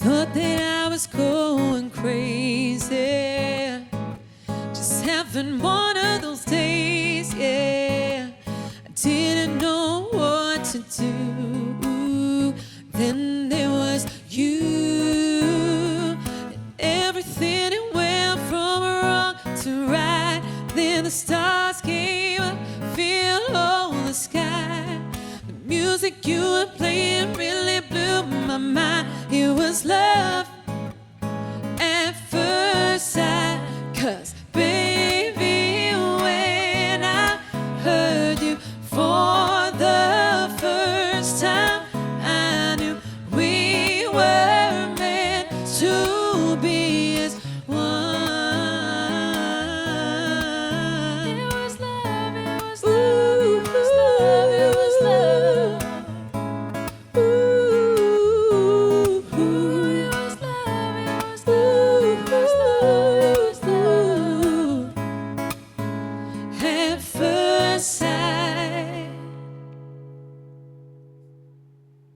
Thought that I was going crazy, just having one of those days, yeah. I didn't know what to do. Then there was you, and everything it went from wrong to right. Then the stars came up, filled all the sky. The music you were playing really blew my mind. It was love.